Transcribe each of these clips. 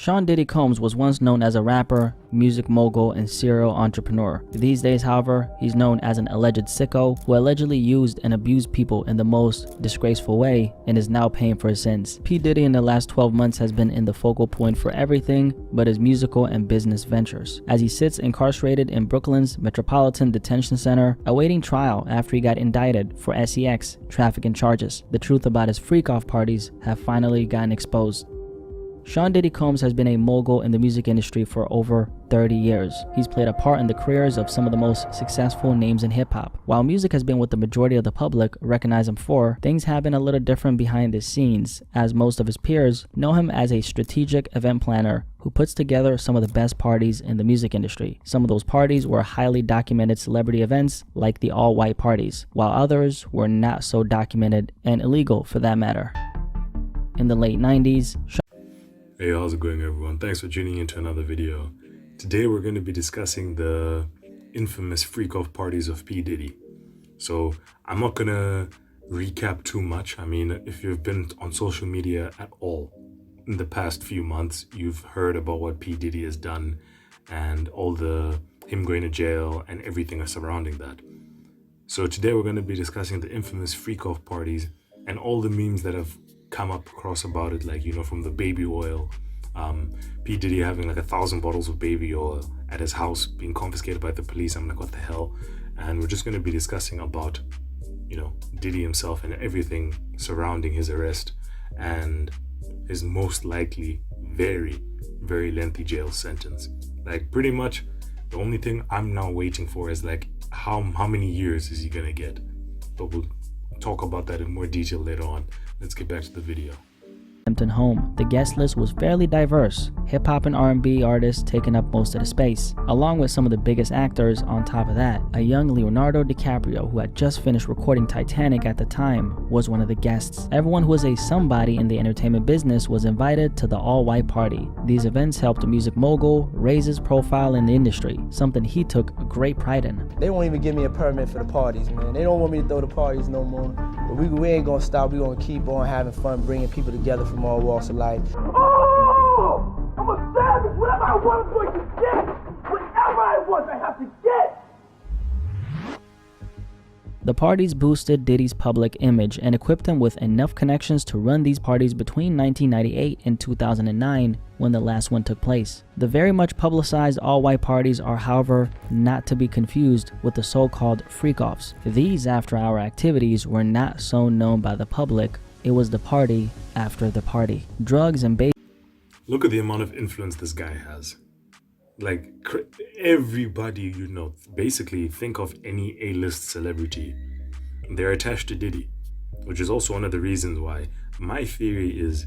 Sean Diddy Combs was once known as a rapper, music mogul, and serial entrepreneur. These days, however, he's known as an alleged sicko who allegedly used and abused people in the most disgraceful way and is now paying for his sins. P. Diddy in the last 12 months has been in the focal point for everything but his musical and business ventures, as he sits incarcerated in Brooklyn's Metropolitan Detention Center awaiting trial after he got indicted for sex trafficking charges. The truth about his freak-off parties have finally gotten exposed. Sean Diddy Combs has been a mogul in the music industry for over 30 years. He's played a part in the careers of some of the most successful names in hip-hop. While music has been what the majority of the public recognize him for, things have been a little different behind the scenes, as most of his peers know him as a strategic event planner who puts together some of the best parties in the music industry. Some of those parties were highly documented celebrity events like the all-white parties, while others were not so documented and illegal for that matter. In the late 90s, Hey, how's it going everyone? Thanks for tuning into another video. Today we're going to be discussing the infamous freak-off parties of P. Diddy. So I'm not going to recap too much. I mean, if you've been on social media at all in the past few months, you've heard about what P. Diddy has done and all the him going to jail and everything surrounding that. So today we're going to be discussing the infamous freak-off parties and all the memes that have come up across about it, like, you know, from the baby oil, P. Diddy having like 1,000 bottles of baby oil at his house being confiscated by the police. I'm like, what the hell? And we're just going to be discussing about, you know, Diddy himself and everything surrounding his arrest and his most likely very, very lengthy jail sentence. Like, pretty much the only thing I'm now waiting for is like how many years is he gonna get? But we'll talk about that in more detail later on. Let's get back to the video. Home. The guest list was fairly diverse, hip-hop and R&B artists taking up most of the space, along with some of the biggest actors. On top of that, a young Leonardo DiCaprio, who had just finished recording Titanic at the time, was one of the guests. Everyone who was a somebody in the entertainment business was invited to the all-white party. These events helped the music mogul raise his profile in the industry, something he took great pride in. They won't even give me a permit for the parties, man. They don't want me to throw the parties no more. But we ain't gonna stop. We gonna keep on having fun, bringing people together from all walks of life. Oh! I'm a savage! Whatever I want, I'm going to get! Whatever I want, I have to get! The parties boosted Diddy's public image and equipped him with enough connections to run these parties between 1998 and 2009, when the last one took place. The very much publicized all-white parties are, however, not to be confused with the so-called freak-offs. These after-hour activities were not so known by the public. It was the party after the party. Drugs and baby. Look at the amount of influence this guy has. Like, everybody you know, basically think of any A-list celebrity, they're attached to Diddy, which is also one of the reasons why my theory is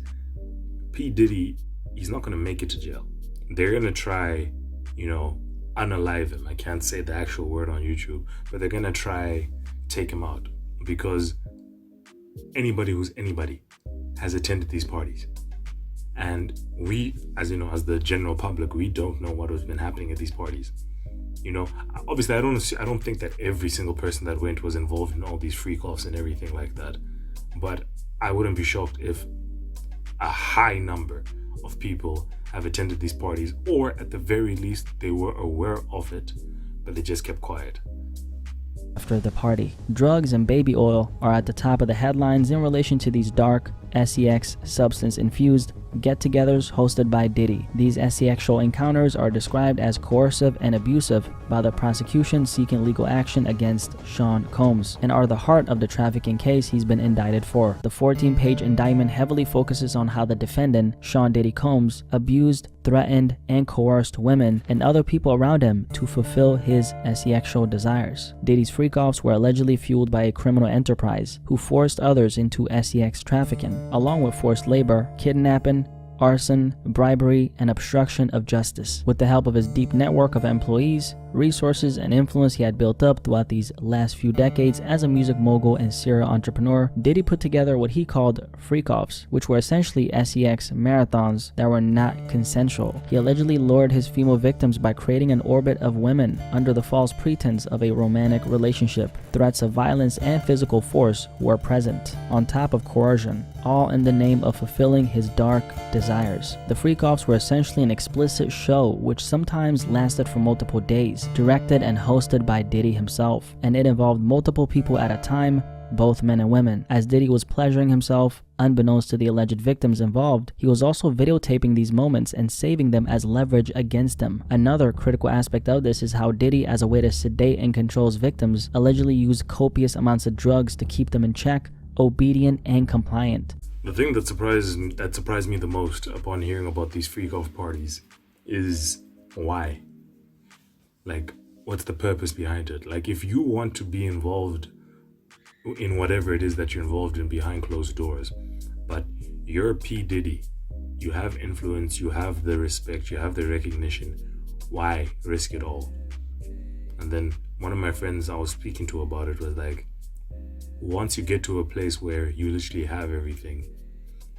P. Diddy, he's not going to make it to jail. They're going to try, you know, unalive him. I can't say the actual word on YouTube, but they're going to try take him out, because anybody who's anybody has attended these parties. And we, as you know, as the general public, we don't know what has been happening at these parties. You know, obviously, I don't think that every single person that went was involved in all these freak-offs and everything like that. But I wouldn't be shocked if a high number of people have attended these parties, or at the very least, they were aware of it, but they just kept quiet. After the party, drugs and baby oil are at the top of the headlines in relation to these dark, sex substance-infused get-togethers hosted by Diddy. These sexual encounters are described as coercive and abusive by the prosecution seeking legal action against Sean Combs, and are the heart of the trafficking case he's been indicted for. The 14-page indictment heavily focuses on how the defendant, Sean Diddy Combs, abused, threatened, and coerced women and other people around him to fulfill his sexual desires. Diddy's freak-offs were allegedly fueled by a criminal enterprise who forced others into sex trafficking, along with forced labor, kidnapping, arson, bribery, and obstruction of justice. With the help of his deep network of employees, resources, and influence he had built up throughout these last few decades as a music mogul and serial entrepreneur, Diddy put together what he called freak-offs, which were essentially sex marathons that were not consensual. He allegedly lured his female victims by creating an orbit of women under the false pretense of a romantic relationship. Threats of violence and physical force were present, on top of coercion, all in the name of fulfilling his dark desires. desires. The freak-offs were essentially an explicit show which sometimes lasted for multiple days, directed and hosted by Diddy himself, and it involved multiple people at a time, both men and women. As Diddy was pleasuring himself, unbeknownst to the alleged victims involved, he was also videotaping these moments and saving them as leverage against him. Another critical aspect of this is how Diddy, as a way to sedate and control his victims, allegedly used copious amounts of drugs to keep them in check, obedient, and compliant. The thing that surprised me the most upon hearing about these freak-off parties is why? Like, what's the purpose behind it? Like, if you want to be involved in whatever it is that you're involved in behind closed doors, but you're P. Diddy, you have influence, you have the respect, you have the recognition, why risk it all? And then one of my friends I was speaking to about it was like, once you get to a place where you literally have everything,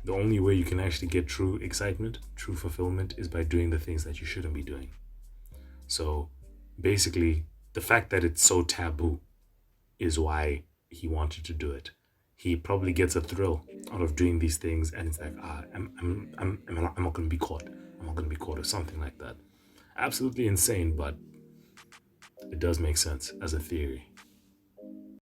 the only way you can actually get true excitement, true fulfillment, is by doing the things that you shouldn't be doing. So basically, the fact that it's so taboo is why he wanted to do it. He probably gets a thrill out of doing these things, and it's like, I'm not going to be caught. I'm not going to be caught, or something like that. Absolutely insane, but it does make sense as a theory.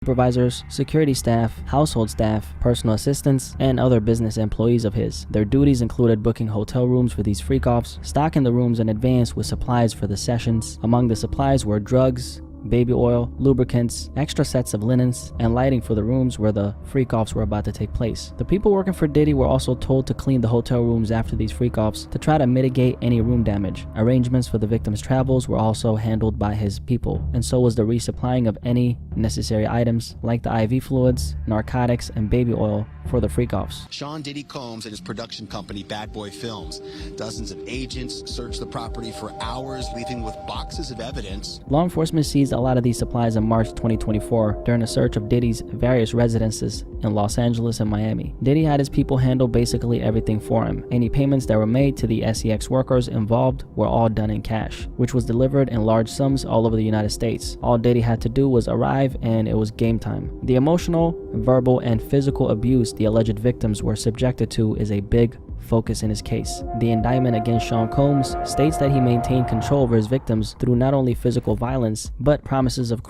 Supervisors, security staff, household staff, personal assistants, and other business employees of his. Their duties included booking hotel rooms for these freak-offs, stocking the rooms in advance with supplies for the sessions. Among the supplies were drugs, baby oil, lubricants, extra sets of linens, and lighting for the rooms where the freak-offs were about to take place. The people working for Diddy were also told to clean the hotel rooms after these freak-offs to try to mitigate any room damage. Arrangements for the victims' travels were also handled by his people, and so was the resupplying of any necessary items like the IV fluids, narcotics, and baby oil for the freak-offs. Sean Diddy Combs and his production company Bad Boy Films. Dozens of agents searched the property for hours, leaving with boxes of evidence. Law enforcement seized a lot of these supplies in March 2024 during a search of Diddy's various residences in Los Angeles and Miami. Diddy had his people handle basically everything for him. Any payments that were made to the SEX workers involved were all done in cash, which was delivered in large sums all over the United States. All Diddy had to do was arrive and it was game time. The emotional, verbal, and physical abuse the alleged victims were subjected to is a big focus in his case. The indictment against Sean Combs states that he maintained control over his victims through not only physical violence, but promises of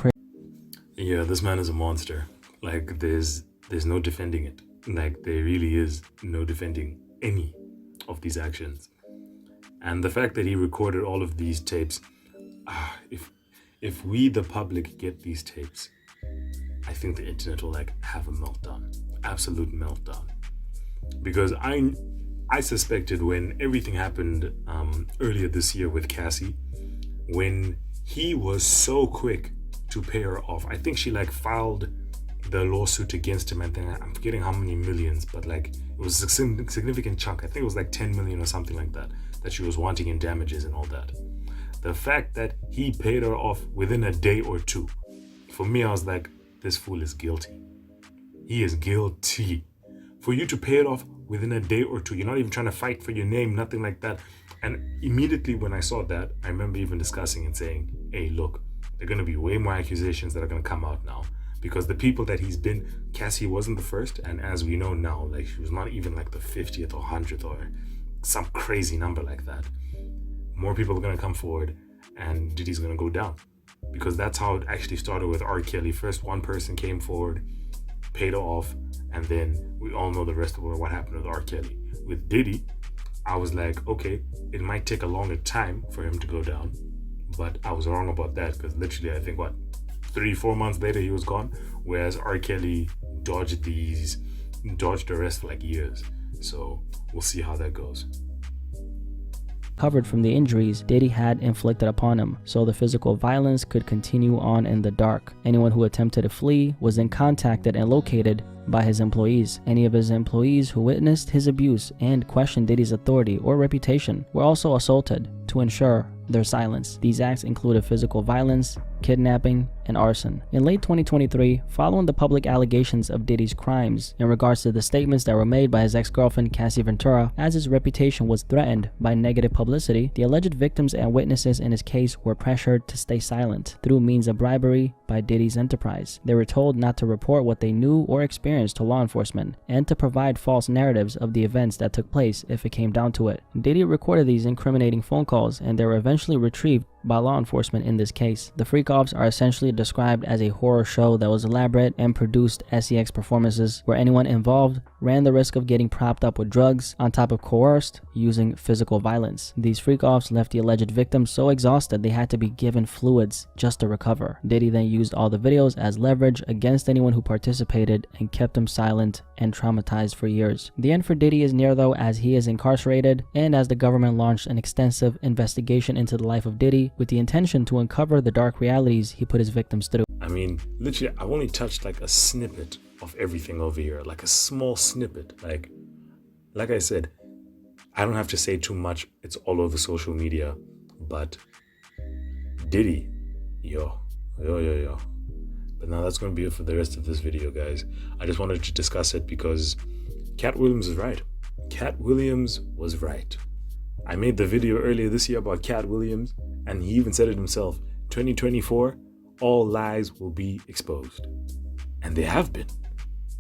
Yeah, this man is a monster. Like, there's no defending it. Like, there really is no defending any of these actions. And the fact that he recorded all of these tapes, if we, the public, get these tapes, I think the internet will like have a meltdown, absolute meltdown. Because I suspected when everything happened earlier this year with Cassie, when he was so quick to pay her off. I think she like filed the lawsuit against him, and then I'm forgetting how many millions, but like it was a significant chunk. I think it was like 10 million or something like that she was wanting in damages and all that. The fact that he paid her off within a day or two, for me, I was like, this fool is guilty. He is guilty. For you to pay it off within a day or two, you're not even trying to fight for your name, nothing like that. And immediately when I saw that, I remember even discussing and saying, hey, look, there are going to be way more accusations that are going to come out now. Because the people that he's been, Cassie wasn't the first, and as we know now, like she was not even like the 50th or 100th or some crazy number like that. More people are going to come forward, and Diddy's going to go down. Because that's how it actually started with R. Kelly. First, one person came forward, paid off, and then we all know the rest of what happened with R. Kelly. With Diddy, I was like, okay, it might take a longer time for him to go down, but I was wrong about that, because literally, I think, 3-4 months later, he was gone, whereas R. Kelly dodged the rest for like years. So we'll see how that goes. Recovered from the injuries Diddy had inflicted upon him, so the physical violence could continue on in the dark. Anyone who attempted to flee was then contacted and located by his employees. Any of his employees who witnessed his abuse and questioned Diddy's authority or reputation were also assaulted to ensure their silence. These acts included physical violence, kidnapping, and arson. In late 2023, following the public allegations of Diddy's crimes in regards to the statements that were made by his ex-girlfriend Cassie Ventura, as his reputation was threatened by negative publicity, the alleged victims and witnesses in his case were pressured to stay silent through means of bribery by Diddy's enterprise. They were told not to report what they knew or experienced to law enforcement and to provide false narratives of the events that took place if it came down to it. Diddy recorded these incriminating phone calls, and they were eventually retrieved by law enforcement in this case. The Freak-Offs are essentially described as a horror show that was elaborate and produced sex performances where anyone involved ran the risk of getting propped up with drugs on top of coerced using physical violence. These Freak-Offs left the alleged victims so exhausted they had to be given fluids just to recover. Diddy then used all the videos as leverage against anyone who participated and kept them silent and traumatized for years. The end for Diddy is near though, as he is incarcerated and as the government launched an extensive investigation into the life of Diddy with the intention to uncover the dark realities he put his victims through. I mean, literally, I've only touched like a snippet of everything over here, like a small snippet. Like I said, I don't have to say too much. It's all over social media. But Diddy, yo. But now that's going to be it for the rest of this video, guys. I just wanted to discuss it because Katt Williams is right. Katt Williams was right. I made the video earlier this year about Katt Williams, and he even said it himself. 2024, all lies will be exposed. And they have been.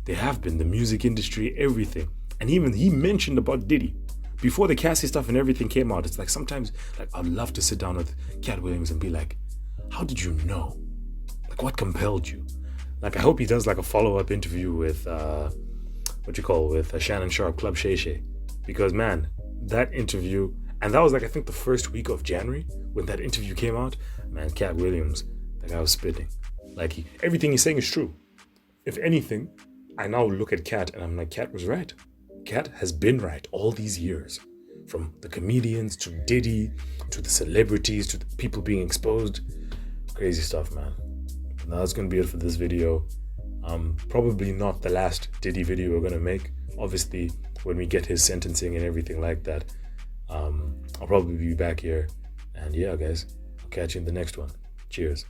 They have been. The music industry, everything. And even he mentioned about Diddy. Before the Cassie stuff and everything came out, it's like sometimes like I'd love to sit down with Katt Williams and be like, how did you know? Like, what compelled you? Like, I hope he does like a follow-up interview with, with Shannon Sharp, Club Shay Shay. Because, man, that interview, and that was like, I think the first week of January when that interview came out, man, Katt Williams, that guy was spitting. Like, everything he's saying is true. If anything, I now look at Katt and I'm like, Katt was right. Katt has been right all these years. From the comedians to Diddy, to the celebrities, to the people being exposed. Crazy stuff, man. Now that's going to be it for this video. Probably not the last Diddy video we're going to make. Obviously, when we get his sentencing and everything like that, I'll probably be back here. And yeah, guys, I'll catch you in the next one. Cheers.